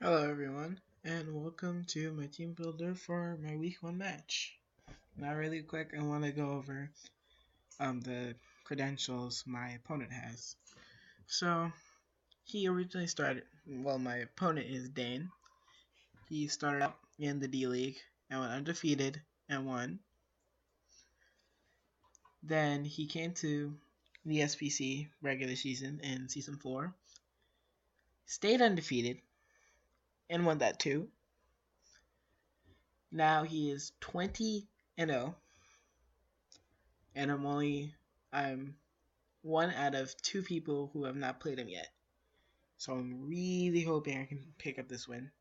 Hello everyone, and welcome to my team builder for my week 1 match. Now really quick, I want to go over the credentials my opponent has. So, he originally started, my opponent is Dane. He started out in the D-League and went undefeated and won. Then he came to the SBC regular season in Season 4, stayed undefeated, and won that too. Now he is 20-0, and I'm one out of 2 people who have not played him yet. So I'm really hoping I can pick up this win.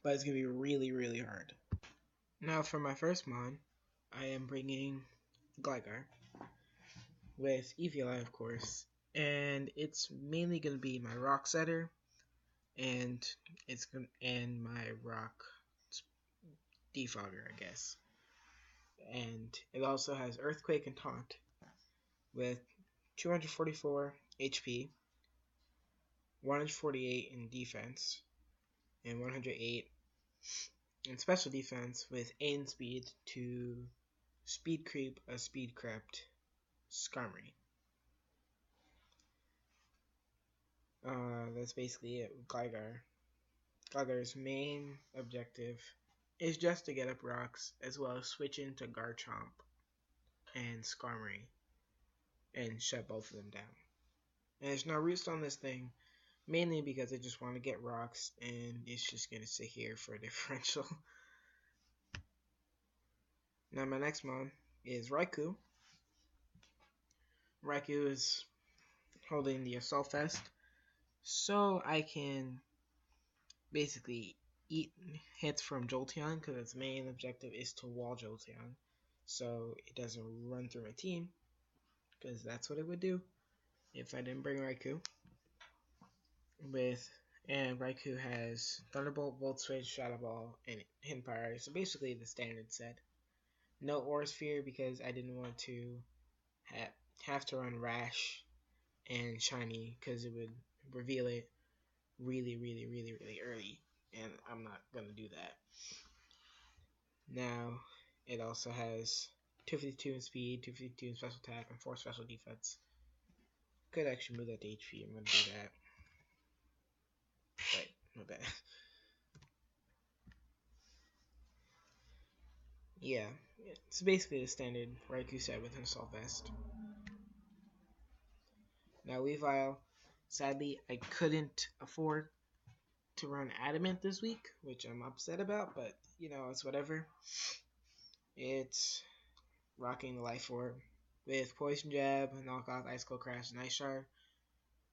But it's going to be really, really hard. Now for my first mon, I am bringing Gligar with Eevee, of course. And it's mainly going to be my Rock Setter and my Rock Defogger, I guess. And it also has Earthquake and Taunt with 244 HP, 148 in defense, and 108 in special defense with 8 in speed to speed creep a speed crept Skarmory. That's basically it with Gligar. Gligar's main objective is just to get up rocks as well as switch into Garchomp and Skarmory and shut both of them down. And there's no roost on this thing, mainly because I just want to get rocks and it's just going to sit here for a differential. Now my next mon is Raikou. Raikou is holding the Assault Vest, so I can basically eat hits from Jolteon because its main objective is to wall Jolteon, so it doesn't run through my team, because that's what it would do if I didn't bring Raikou. And Raikou has Thunderbolt, Volt Switch, Shadow Ball, and Hidden Power, so basically the standard set. No Aura Sphere because I didn't want to have to run Rash and Shiny because it would reveal it really early, and I'm not gonna do that. Now it also has 252 in speed, 252 in special attack, and 4 special defense. Could actually move that to HP. I'm gonna do that. Wait, not bad. Yeah, it's basically the standard Raikou set with an Assault Vest. Now Weavile, sadly I couldn't afford to run Adamant this week, which I'm upset about, but you know, it's whatever. It's rocking the Life Orb with Poison Jab, Knockoff, Ice Cold Crash, and Ice Shard.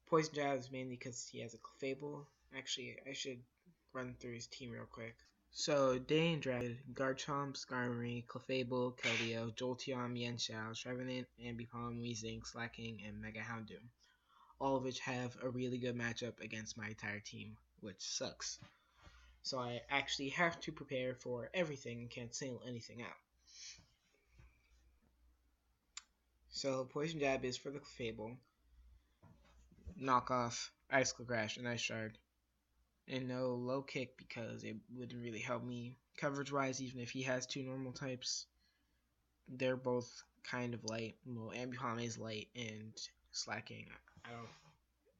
Poison Jab is mainly because he has a Clefable. Actually, I should run through his team real quick. So, Dane drafted Garchomp, Skarmory, Clefable, Keldeo, Jolteon, Mienshao, Trevenant, Ambipom, Weezing, Slacking, and Mega Houndoom. All of which have a really good matchup against my entire team, which sucks. So I actually have to prepare for everything and can't single anything out. So Poison Jab is for the Clefable, Knockoff, Ice Crash, and Ice Shard. And no Low Kick because it wouldn't really help me coverage-wise, even if he has 2 normal types. They're both kind of light. Well, Ambipom is light and Slacking. I don't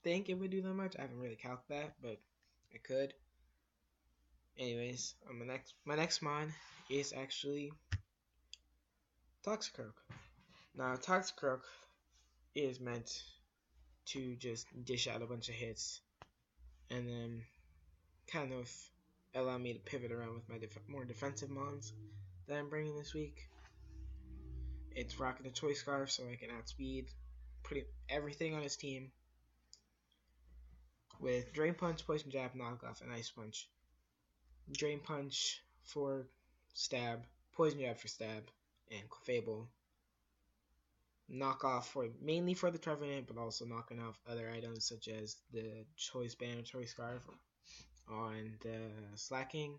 think it would do that much. I haven't really calculated that, but I could. Anyways, my next mon is actually Toxicroak. Now, Toxicroak is meant to just dish out a bunch of hits and then kind of allow me to pivot around with my more defensive mons that I'm bringing this week. It's rocking a Choice Scarf so I can outspeed pretty everything on his team with Drain Punch, Poison Jab, Knockoff, and Ice Punch. Drain Punch for stab, Poison Jab for stab, and Clefable. Knockoff mainly for the Trevenant, but also knocking off other items such as the Choice Band or Choice Scarf on the Slacking.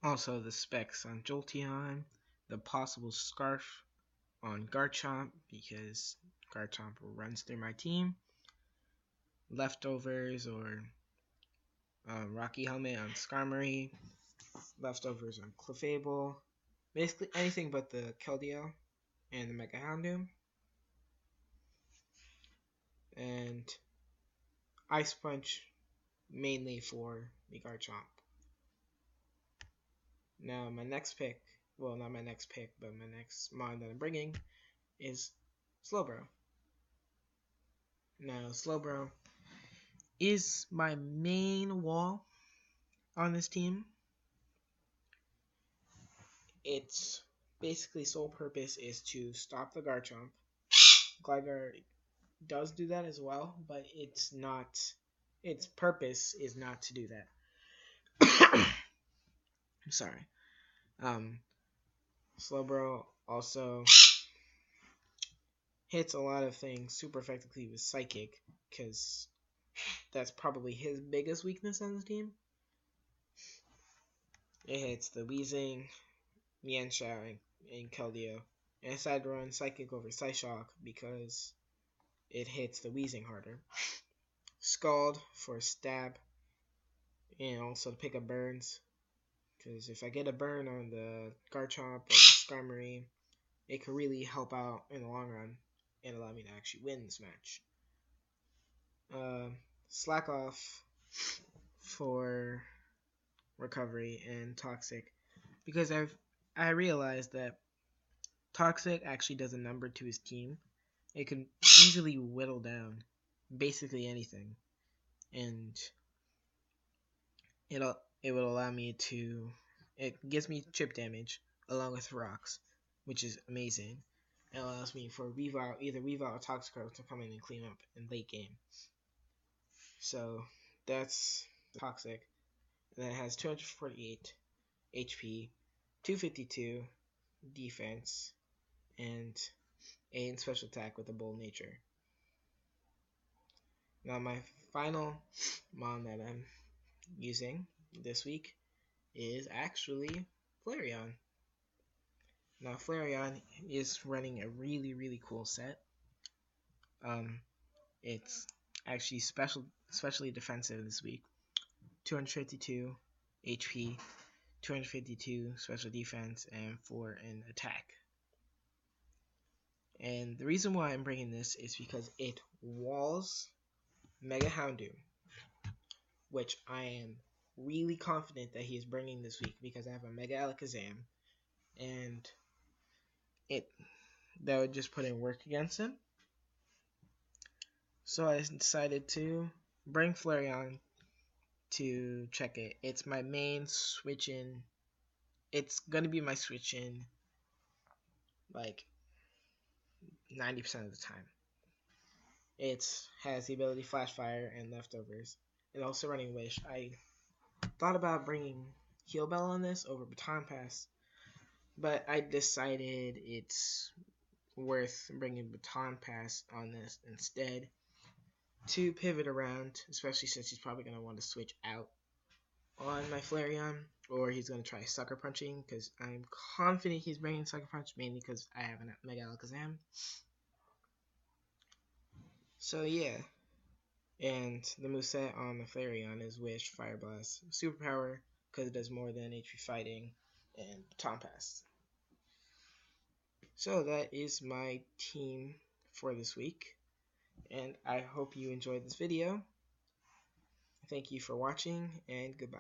Also the specs on Jolteon, the possible Scarf on Garchomp because Garchomp runs through my team. leftovers or Rocky Helmet on Skarmory, leftovers on Clefable, basically anything but the Keldeo and the Mega Houndoom, and Ice Punch mainly for the Garchomp. Now my next pick, well not my next pick, but my next mon that I'm bringing is Slowbro. Now Slowbro is my main wall on this team. Its basically sole purpose is to stop the Garchomp. Gligar does do that as well, but its purpose is not to do that. I'm sorry. Slowbro also hits a lot of things super effectively with Psychic, because that's probably his biggest weakness on the team. It hits the Weezing, Mienshao, and Keldeo. And I decided to run Psychic over Psyshock because it hits the Weezing harder. Scald for stab, and also to pick up burns, because if I get a burn on the Garchomp or the Skarmory, it could really help out in the long run and allow me to actually win this match. Slack off for recovery and Toxic, because I realized that Toxic actually does a number to his team. It can easily whittle down basically anything, and it will allow me to. It gives me chip damage along with rocks, which is amazing. It allows me for either Weavile or Toxicroak to come in and clean up in late game. So that's Toxic. And it has 248 HP, 252 defense, and 8 in special attack with a bold nature. Now my final mon that I'm using this week is actually Flareon. Now Flareon is running a really cool set. It's actually especially defensive this week. 252 HP, 252 special defense, and 4 in attack. And the reason why I'm bringing this is because it walls Mega Houndoom, which I am really confident that he is bringing this week because I have a Mega Alakazam, and that would just put in work against him. So I decided to bring Flareon to check it. It's my main switch-in. It's going to be my switch-in like 90% of the time. It has the ability Flash Fire and Leftovers. And also running Wish. I thought about bringing Heal Bell on this over Baton Pass, but I decided it's worth bringing Baton Pass on this instead to pivot around, especially since he's probably going to want to switch out on my Flareon, or he's going to try Sucker Punching, because I'm confident he's bringing Sucker Punch, mainly because I have a Mega Alakazam. So yeah, and the moveset on the Flareon is Wish, Fire Blast, Superpower, because it does more than HP Fighting, and Baton Pass. So that is my team for this week, and I hope you enjoyed this video. Thank you for watching, and goodbye.